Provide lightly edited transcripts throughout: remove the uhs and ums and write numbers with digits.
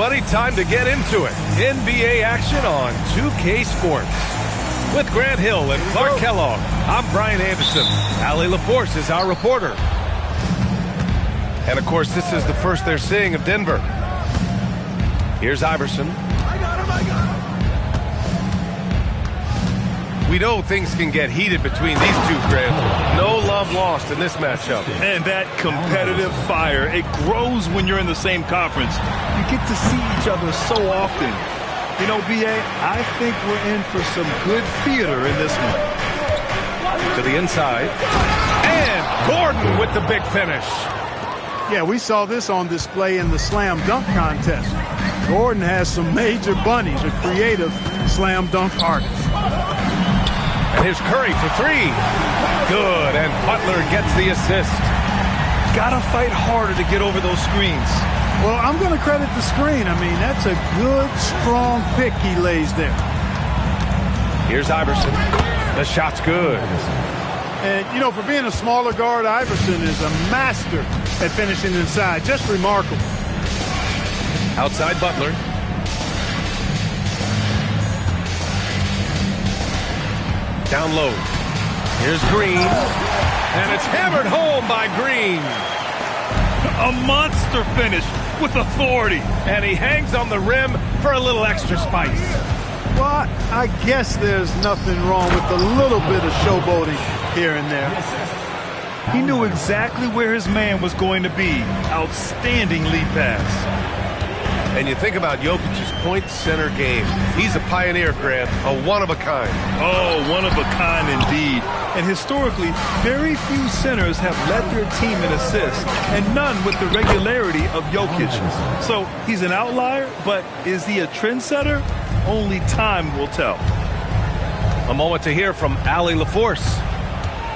everybody. Time to get into it. NBA action on 2K Sports. With Grant Hill and Clark Kellogg, I'm Brian Anderson. Allie LaForce is our reporter. And, of course, this is the first they're seeing of Denver. Here's Iverson. I got him. We know things can get heated between these two, Grant. No love lost in this matchup. And that competitive fire, it grows when you're in the same conference. You get to see each other so often. You know, B.A., I think we're in for some good theater in this one. To the inside. And Gordon with the big finish. Yeah, we saw this on display in the slam dunk contest. Gordon has some major bunnies, a creative slam dunk artist. And here's Curry for three. Good, and Butler gets the assist. Gotta fight harder to get over those screens. Well, I'm going to credit the screen. I mean, that's a good, strong pick he lays there. Here's Iverson. The shot's good. And, you know, for being a smaller guard, Iverson is a master at finishing inside. Just remarkable. Outside Butler. Down low. Here's Green. And it's hammered home by Green. A monster finish with authority. And he hangs on the rim for a little extra spice. Well, I guess there's nothing wrong with a little bit of showboating here and there. He knew exactly where his man was going to be. Outstanding lead pass. And you think about Jokic's point center game. He's a pioneer, Grant, a one-of-a-kind. Oh, one-of-a-kind indeed. And historically, very few centers have led their team in assists, and none with the regularity of Jokic. So he's an outlier, but is he a trendsetter? Only time will tell. A moment to hear from Allie LaForce.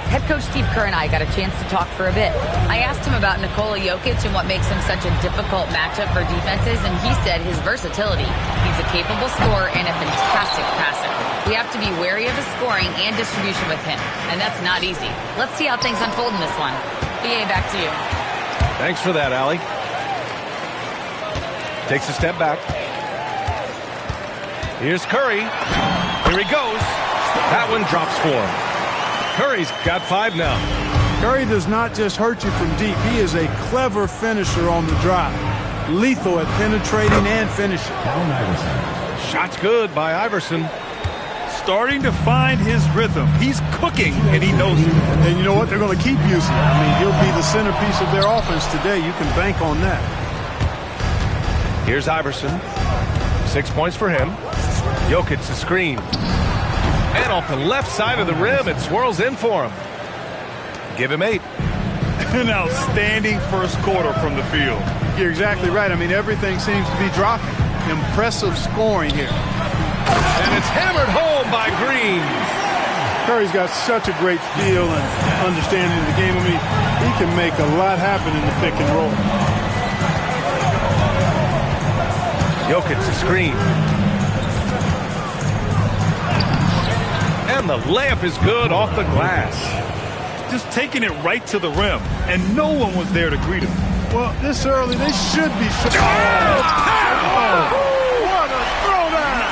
Head coach Steve Kerr and I got a chance to talk for a bit. I asked him about Nikola Jokic and what makes him such a difficult matchup for defenses, and he said his versatility. He's a capable scorer and a fantastic passer. We have to be wary of his scoring and distribution with him, and that's not easy. Let's see how things unfold in this one. BA, back to you. Thanks for that, Allie. Takes a step back. Here's Curry. Here he goes. That one drops for him. Curry's got 5 now. Curry does not just hurt you from deep. He is a clever finisher on the drive. Lethal at penetrating and finishing. Shot's good by Iverson. Starting to find his rhythm. He's cooking, and he knows it. And you know what? They're going to keep using it. I mean, he'll be the centerpiece of their offense today. You can bank on that. Here's Iverson. 6 points for him. Jokic the screen. And off the left side of the rim, it swirls in for him. Give him 8. An outstanding first quarter from the field. You're exactly right. I mean, everything seems to be dropping. Impressive scoring here. And it's hammered home by Green. Curry's got such a great feel and understanding of the game. I mean, he can make a lot happen in the pick and roll. Jokic the screen. And the layup is good off the glass. Just taking it right to the rim, and no one was there to greet him. Well, this early, they should be. What a throwdown!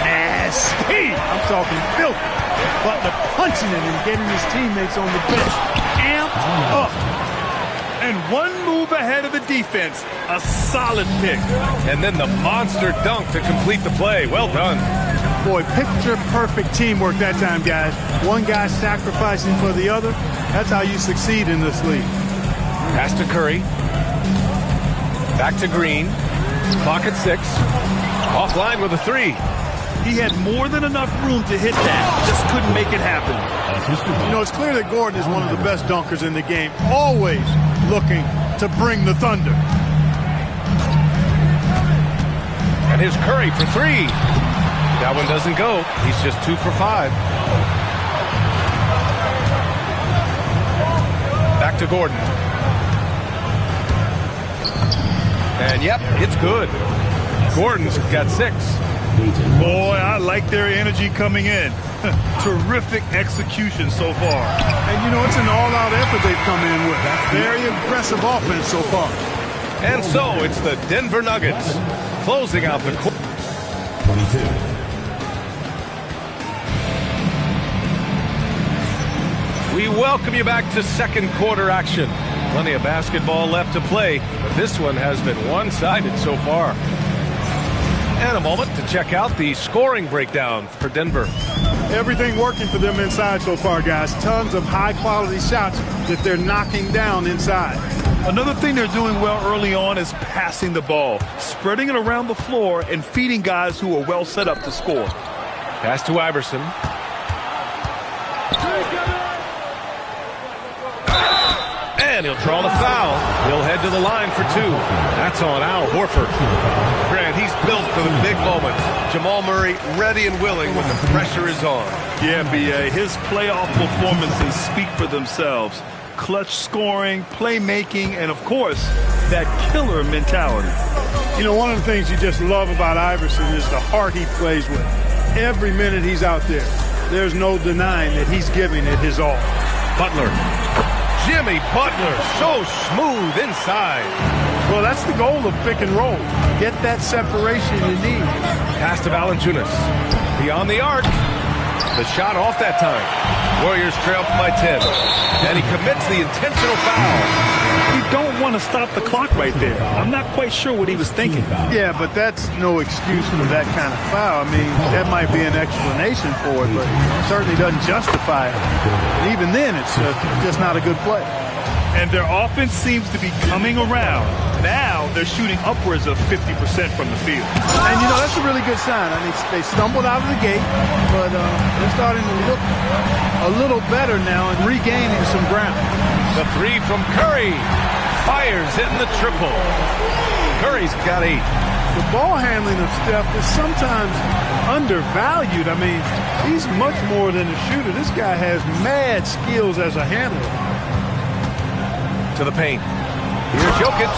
Nasty! I'm talking filthy. Butler punching it and getting his teammates on the bench amped up. And one move ahead of the defense, a solid pick. And then the monster dunk to complete the play. Well done. Boy, picture-perfect teamwork that time, guys. One guy sacrificing for the other. That's how you succeed in this league. Pass to Curry. Back to Green. Clock at 6. Offline with a 3. He had more than enough room to hit that. Just couldn't make it happen. You know, it's clear that Gordon is one of the best dunkers in the game. Always looking to bring the thunder. And here's Curry for 3. That one doesn't go. He's just 2 for 5. Back to Gordon. And yep, it's good. Gordon's got 6. Boy, I like their energy coming in. Terrific execution so far. And you know, it's an all-out effort they've come in with. Very aggressive offense so far. And so it's the Denver Nuggets closing out the quarter. 22. We welcome you back to second quarter action. Plenty of basketball left to play, but this one has been one-sided so far. And a moment to check out the scoring breakdown for Denver. Everything working for them inside so far, guys. Tons of high-quality shots that they're knocking down inside. Another thing they're doing well early on is passing the ball, spreading it around the floor and feeding guys who are well set up to score. Pass to Iverson. And he'll draw the foul. He'll head to the line for two. That's on Al Horford. Grant, he's built for the big moment. Jamal Murray ready and willing when the pressure is on. Yeah, B.A., his playoff performances speak for themselves. Clutch scoring, playmaking, and, of course, that killer mentality. You know, one of the things you just love about Iverson is the heart he plays with. Every minute he's out there, there's no denying that he's giving it his all. Butler. Jimmy Butler, so smooth inside. Well, that's the goal of pick and roll. Get that separation you need. Pass to Valanciunas. Beyond the arc. The shot off that time. Warriors trail by 10. And he commits the intentional foul. You don't want to stop the clock right there. I'm not quite sure what he was thinking. Yeah, but that's no excuse for that kind of foul. I mean, that might be an explanation for it, but it certainly doesn't justify it. And even then, it's just not a good play. And their offense seems to be coming around. Now they're shooting upwards of 50% from the field. And, you know, that's a really good sign. I mean, they stumbled out of the gate, but they're starting to look a little better now and regaining some ground. The three from Curry. Fires hitting the triple. Curry's got 8. The ball handling of Steph is sometimes undervalued. I mean, he's much more than a shooter. This guy has mad skills as a handler. To the paint. Here's Jokic.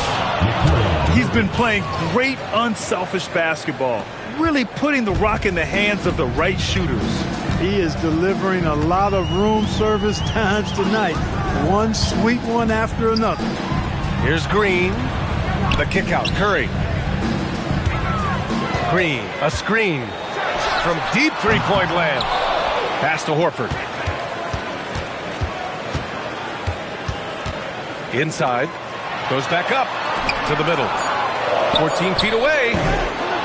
He's been playing great unselfish basketball, really putting the rock in the hands of the right shooters. He is delivering a lot of room service times tonight. One sweet one after another. Here's Green. The kick out. Curry. Green. A screen from deep three-point land. Pass to Horford. Inside. Goes back up to the middle. 14 feet away.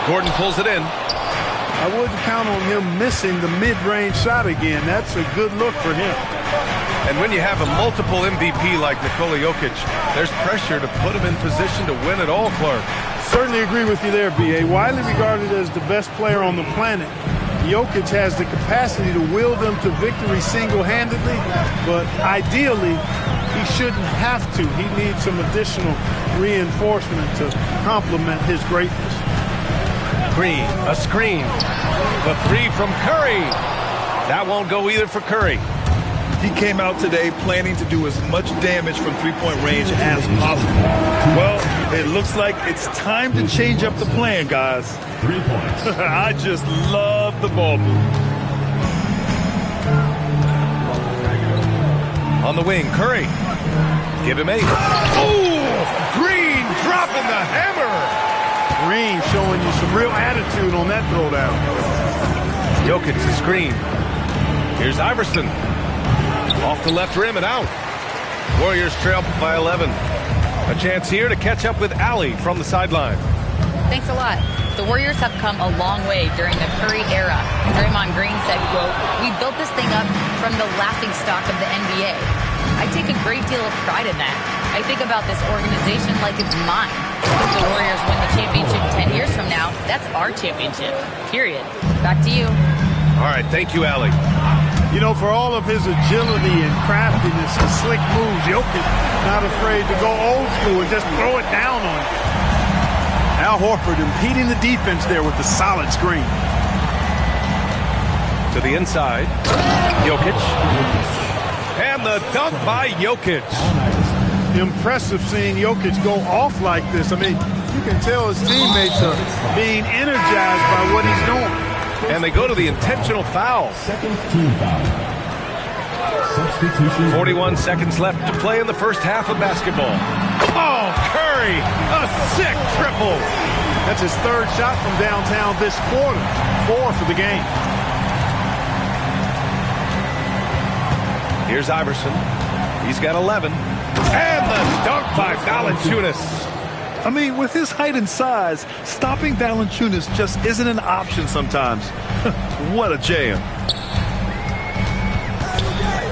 Gordon pulls it in. I wouldn't count on him missing the mid-range shot again. That's a good look for him. And when you have a multiple MVP like Nikola Jokic, there's pressure to put him in position to win it all, Clark. Certainly agree with you there, B.A. Widely regarded as the best player on the planet, Jokic has the capacity to will them to victory single-handedly, but ideally, he shouldn't have to. He needs some additional reinforcement to complement his greatness. Green, a screen. The three from Curry. That won't go either for Curry. He came out today planning to do as much damage from three-point range as possible. Well, it looks like it's time to change up the plan, guys. 3 points. I just love the ball move. On the wing, Curry. Give him 8. Oh! Green dropping the hammer. Green showing you some real attitude on that throwdown. Jokic the screen. Here's Iverson. Off the left rim and out. Warriors trail by 11. A chance here to catch up with Allie from the sideline. Thanks a lot. The Warriors have come a long way during the Curry era. Draymond Green said, quote, "We built this thing up from the laughingstock of the NBA. I take a great deal of pride in that. I think about this organization like it's mine. If the Warriors win the championship 10 years from now, that's our championship, period." Back to you. All right, thank you, Allie. You know, for all of his agility and craftiness and slick moves, Jokic not afraid to go old school and just throw it down on him. Al Horford impeding the defense there with the solid screen. To the inside, Jokic. And the dunk by Jokic. Impressive seeing Jokic go off like this. I mean, you can tell his teammates are being energized by what he's doing. And they go to the intentional foul. Second team foul. Substitution. 41 seconds left to play in the first half of basketball. Oh, Curry, a sick triple. That's his third shot from downtown this quarter. 4 for the game. Here's Iverson. He's got 11. And the dunk by Valanciunas. I mean, with his height and size, stopping Valanciunas just isn't an option sometimes. What a jam.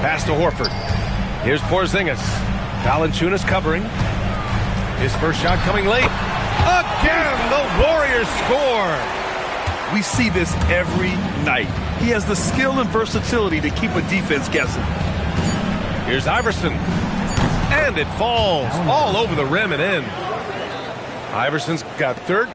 Pass to Horford. Here's Porzingis. Valanciunas covering. His first shot coming late. Again, the Warriors score. We see this every night. He has the skill and versatility to keep a defense guessing. Here's Iverson. And it falls all over the rim and in. Iverson's got third.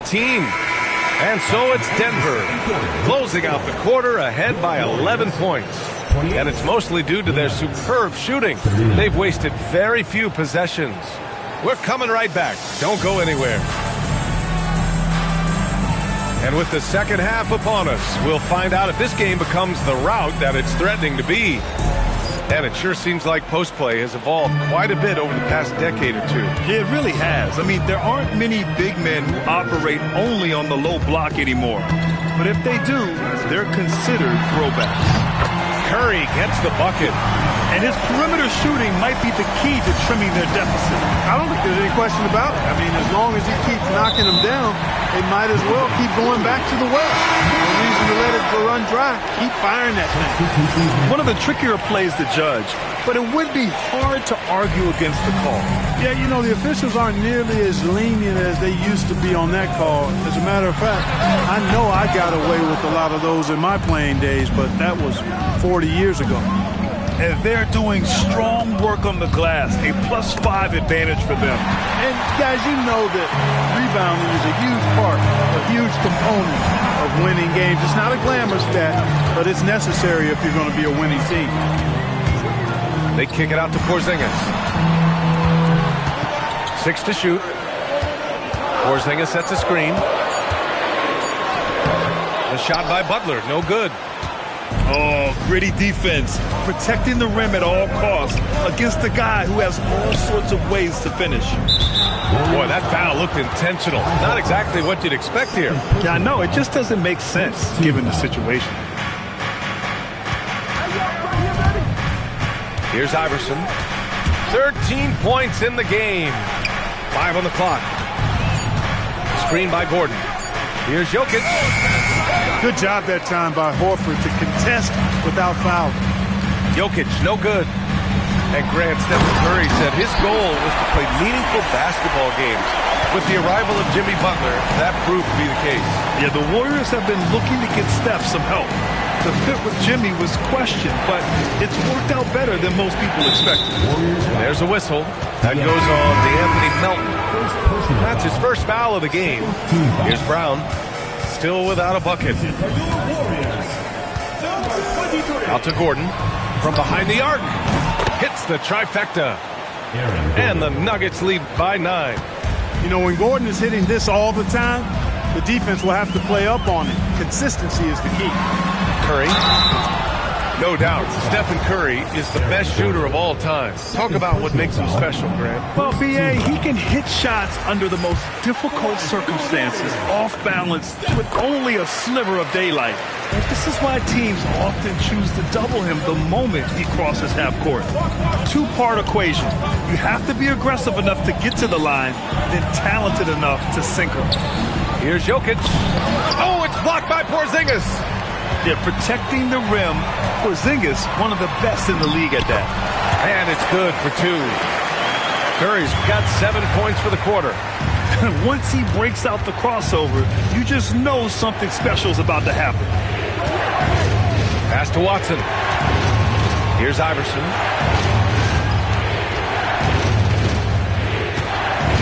Team. And so it's Denver, closing out the quarter ahead by 11 points. And it's mostly due to their superb shooting. They've wasted very few possessions. We're coming right back. Don't go anywhere. And with the second half upon us, we'll find out if this game becomes the rout that it's threatening to be. And it sure seems like post play has evolved quite a bit over the past decade or two. Yeah, it really has. I mean, there aren't many big men who operate only on the low block anymore. But if they do, they're considered throwbacks. Curry gets the bucket. And his perimeter shooting might be the key to trimming their deficit. I don't think there's any question about it. I mean, as long as he keeps knocking them down, they might as well keep going back to the well. No reason to let it run dry. Keep firing that thing. One of the trickier plays to judge, but it would be hard to argue against the call. Yeah, you know, the officials aren't nearly as lenient as they used to be on that call. As a matter of fact, I know I got away with a lot of those in my playing days, but that was 40 years ago. And they're doing strong work on the glass, a +5 advantage for them. And guys, you know that rebounding is a huge part, a huge component of winning games. It's not a glamour stat, but it's necessary if you're going to be a winning team. They kick it out to Porzingis. 6 to shoot. Porzingis sets a screen. The shot by Butler, no good. Oh, gritty defense, protecting the rim at all costs against a guy who has all sorts of ways to finish. Boy, that foul looked intentional. Not exactly what you'd expect here. Yeah, I know. It just doesn't make sense given the situation. Here's Iverson. 13 points in the game. 5 on the clock. Screen by Gordon. Here's Jokic. Good job that time by Horford to contest without foul. Jokic, no good. And Stephen Curry said his goal was to play meaningful basketball games. With the arrival of Jimmy Butler, that proved to be the case. Yeah, the Warriors have been looking to get Steph some help. The fit with Jimmy was questioned, but it's worked out better than most people expected. There's a whistle. That goes on to Anthony Melton. That's his first foul of the game. Here's Brown. Still without a bucket. Out to Gordon. From behind the arc. Hits the trifecta. And the Nuggets lead by 9. You know, when Gordon is hitting this all the time, the defense will have to play up on it. Consistency is the key. Curry. No doubt, Stephen Curry is the best shooter of all time. Talk about what makes him special, Grant. Well, B.A., he can hit shots under the most difficult circumstances, off balance, with only a sliver of daylight. And this is why teams often choose to double him the moment he crosses half court. Two-part equation. You have to be aggressive enough to get to the line, then talented enough to sink him. Here's Jokic. Oh, it's blocked by Porzingis. They're protecting the rim. Porzingis, one of the best in the league at that. And it's good for 2. Curry's got 7 points for the quarter. Once he breaks out the crossover, you just know something special is about to happen. Pass to Watson. Here's Iverson.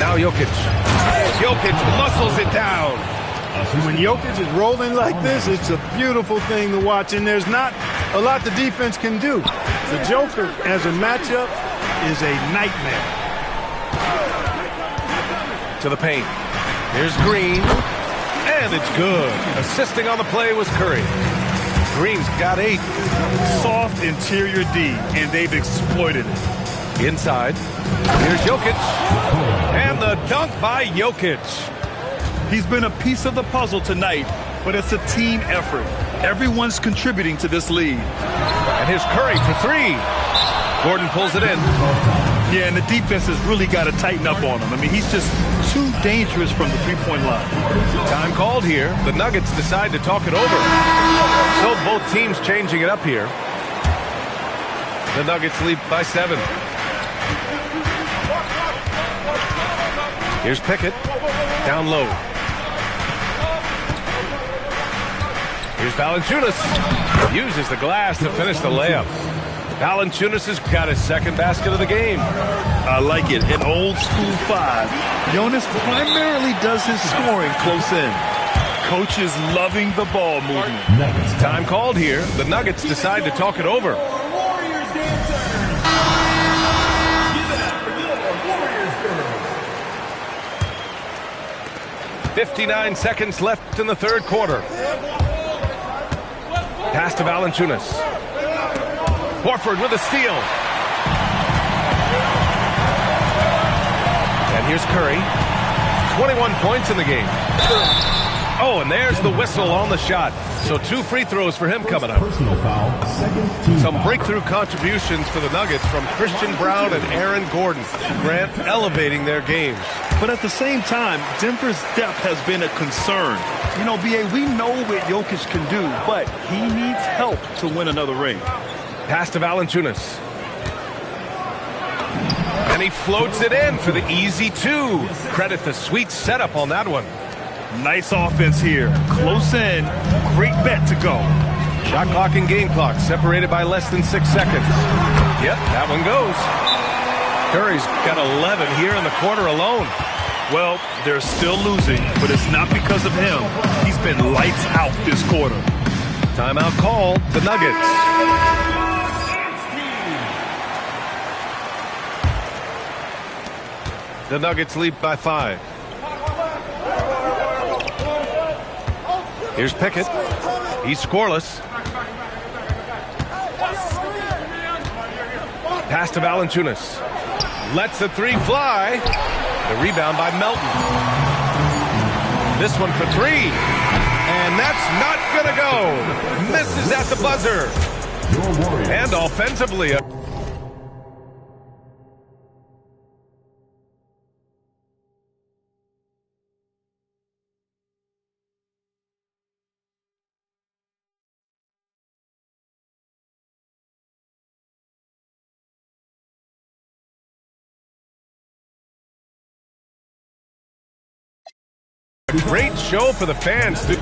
Now Jokic. Jokic muscles it down. When Jokic is rolling like this, it's a beautiful thing to watch, and there's not a lot the defense can do. The Joker as a matchup is a nightmare. To the paint. Here's Green. And it's good. Assisting on the play was Curry. Green's got 8. Soft interior D, and they've exploited it. Inside. Here's Jokic. And the dunk by Jokic. He's been a piece of the puzzle tonight, but it's a team effort. Everyone's contributing to this lead. And here's Curry for 3. Gordon pulls it in. Yeah, and the defense has really got to tighten up on him. I mean, he's just too dangerous from the three-point line. Time called here. The Nuggets decide to talk it over. So both teams changing it up here. The Nuggets lead by 7. Here's Pickett. Down low. Here's Valanciunas. Uses the glass to finish the layup. Valanciunas has got his second basket of the game. I like it. An old school 5. Jonas primarily does his scoring close in. Coach is loving the ball movement. Time called here. The Nuggets decide to talk it over. 59 seconds left in the third quarter. Pass to Valanciunas. Horford with a steal. And here's Curry. 21 points in the game. Oh, and there's the whistle on the shot. So 2 free throws for him coming up. Personal foul, second team Some foul. breakthrough contributions for the Nuggets from Christian Brown and Aaron Gordon. Grant elevating their games. But at the same time, Denver's depth has been a concern. You know, B.A., we know what Jokic can do, but he needs help to win another ring. Pass to Valanciunas. And he floats it in for the easy 2. Credit the sweet setup on that one. Nice offense here. Close in. Great bet to go. Shot clock and game clock separated by less than 6 seconds. Yep, that one goes. Curry's got 11 here in the quarter alone. Well, they're still losing, but it's not because of him. He's been lights out this quarter. Timeout called. The Nuggets. The Nuggets lead by 5. Here's Pickett. He's scoreless. Pass to Valanciunas. Lets the 3 fly. The rebound by Melton. This one for 3. And that's not going to go. Misses at the buzzer. Your Warriors. And offensively. Great show for the fans. 50.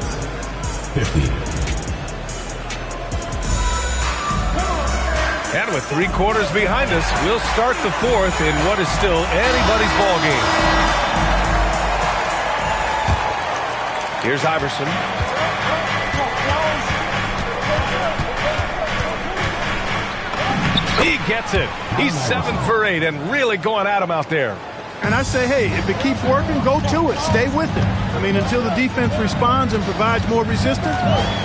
And with 3 quarters behind us, we'll start the 4th in what is still anybody's ball game. Here's Iverson. He gets it. He's 7 for 8 and really going at him out there. And I say, hey, if it keeps working, go to it. Stay with it. I mean, until the defense responds and provides more resistance,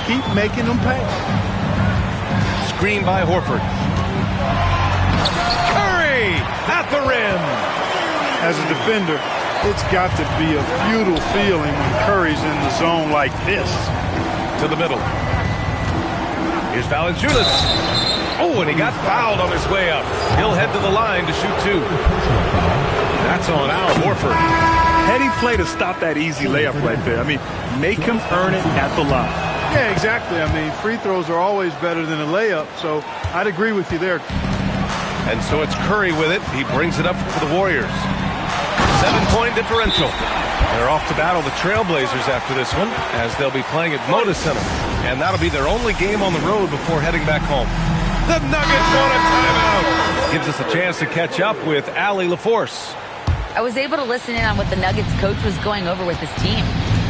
keep making them pay. Screen by Horford. Curry at the rim. As a defender, it's got to be a futile feeling when Curry's in the zone like this. To the middle. Here's Valanciunas. Oh, and he got fouled on his way up. He'll head to the line to shoot 2. That's on Al Horford. Heady play to stop that easy layup right there. I mean, make him earn it at the line. Yeah, exactly. I mean, free throws are always better than a layup, so I'd agree with you there. And so it's Curry with it. He brings it up for the Warriors. 7-point differential. They're off to battle the Trailblazers after this one, as they'll be playing at Moda Center. And that'll be their only game on the road before heading back home. The Nuggets want a timeout. Gives us a chance to catch up with Allie LaForce. I was able to listen in on what the Nuggets coach was going over with his team.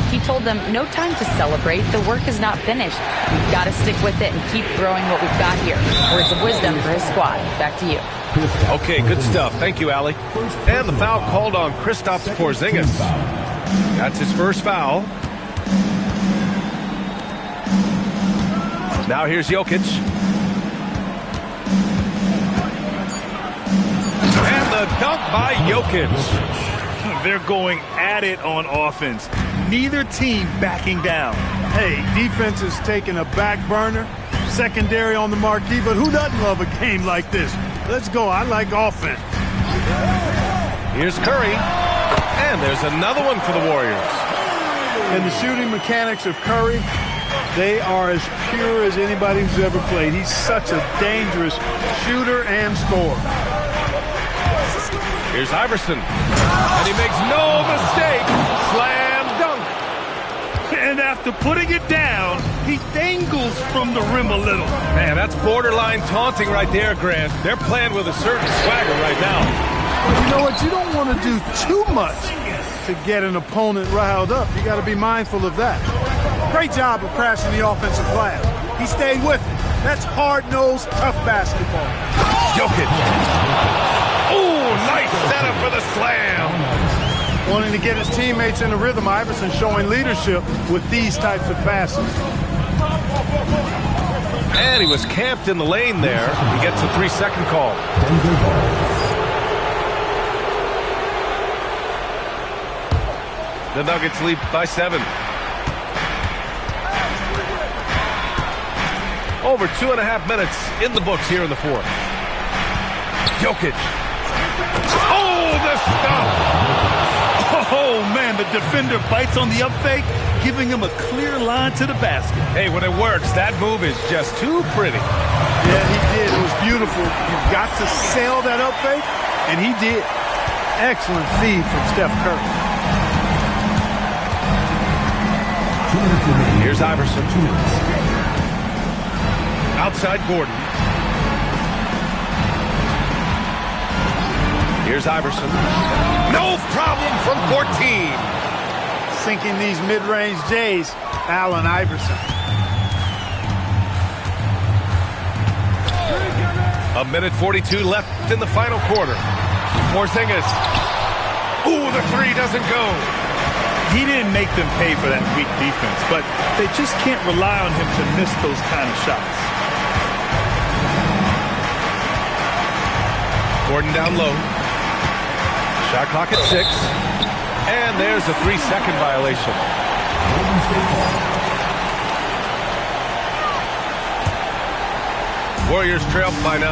He told them, no time to celebrate. The work is not finished. We've got to stick with it and keep growing what we've got here. Words of wisdom for his squad. Back to you. Okay, good stuff. Thank you, Allie. And the foul called on Kristaps Porzingis. That's his first foul. Now here's Jokic. And the dunk by Jokic. They're going at it on offense. Neither team backing down. Hey, defense is taking a back burner, secondary on the marquee, but who doesn't love a game like this? Let's go. I like offense. Here's Curry. And there's another one for the Warriors. And the shooting mechanics of Curry, they are as pure as anybody who's ever played. He's such a dangerous shooter and scorer. Here's Iverson. And he makes no mistake. Slam dunk. And after putting it down, he dangles from the rim a little. Man, that's borderline taunting right there, Grant. They're playing with a certain swagger right now. Well, you know what? You don't want to do too much to get an opponent riled up. You got to be mindful of that. Great job of crashing the offensive glass. He stayed with it. That's hard-nosed, tough basketball. Jokic. Ooh, nice setup for the slam. Wanting to get his teammates in a rhythm, Iverson showing leadership with these types of passes. And he was camped in the lane there. He gets a 3-second call. The Nuggets lead by 7. Over 2.5 minutes in the books here in the fourth. Jokic. Oh, the stuff. Oh, man, the defender bites on the up fake, giving him a clear line to the basket. Hey, when it works, that move is just too pretty. Yeah, he did. It was beautiful. You've got to sell that up fake, and he did. Excellent feed from Steph Curry. Here's Iverson. Outside Gordon. Here's Iverson. No problem from 14. Sinking these mid-range J's, Allen Iverson. A minute 42 left in the final quarter. Porzingis. Ooh, the three doesn't go. He didn't make them pay for that weak defense, but they just can't rely on him to miss those kind of shots. Gordon down low. Shot clock at 6. And there's a 3-second violation. Warriors trail by 9.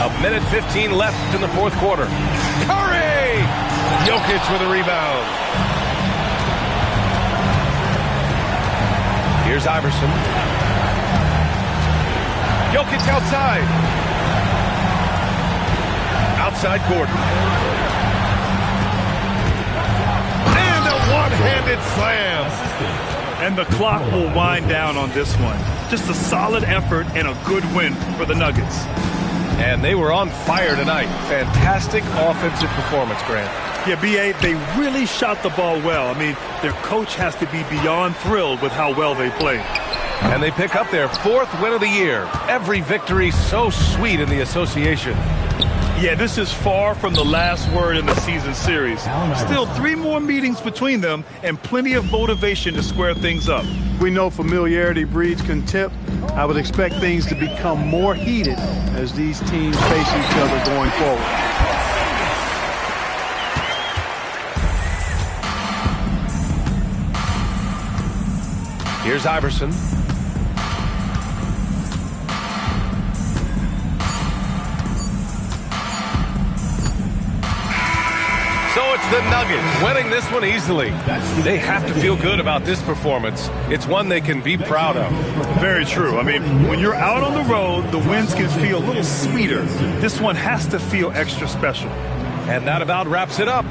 A minute 15 left in the fourth quarter. Curry! Jokic with a rebound. Here's Iverson. Jokic outside. Outside Gordon. And a one-handed slam. And the clock will wind down on this one. Just a solid effort and a good win for the Nuggets. And they were on fire tonight. Fantastic offensive performance, Grant. Yeah, B.A., they really shot the ball well. I mean, their coach has to be beyond thrilled with how well they played. And they pick up their 4th win of the year. Every victory so sweet in the association. Yeah, this is far from the last word in the season series. Still 3 more meetings between them and plenty of motivation to square things up. We know familiarity breeds contempt. I would expect things to become more heated as these teams face each other going forward. Here's Iverson. So it's the Nuggets winning this one easily. They have to feel good about this performance. It's one they can be proud of. Very true. I mean, when you're out on the road, the wins can feel a little sweeter. This one has to feel extra special. And that about wraps it up.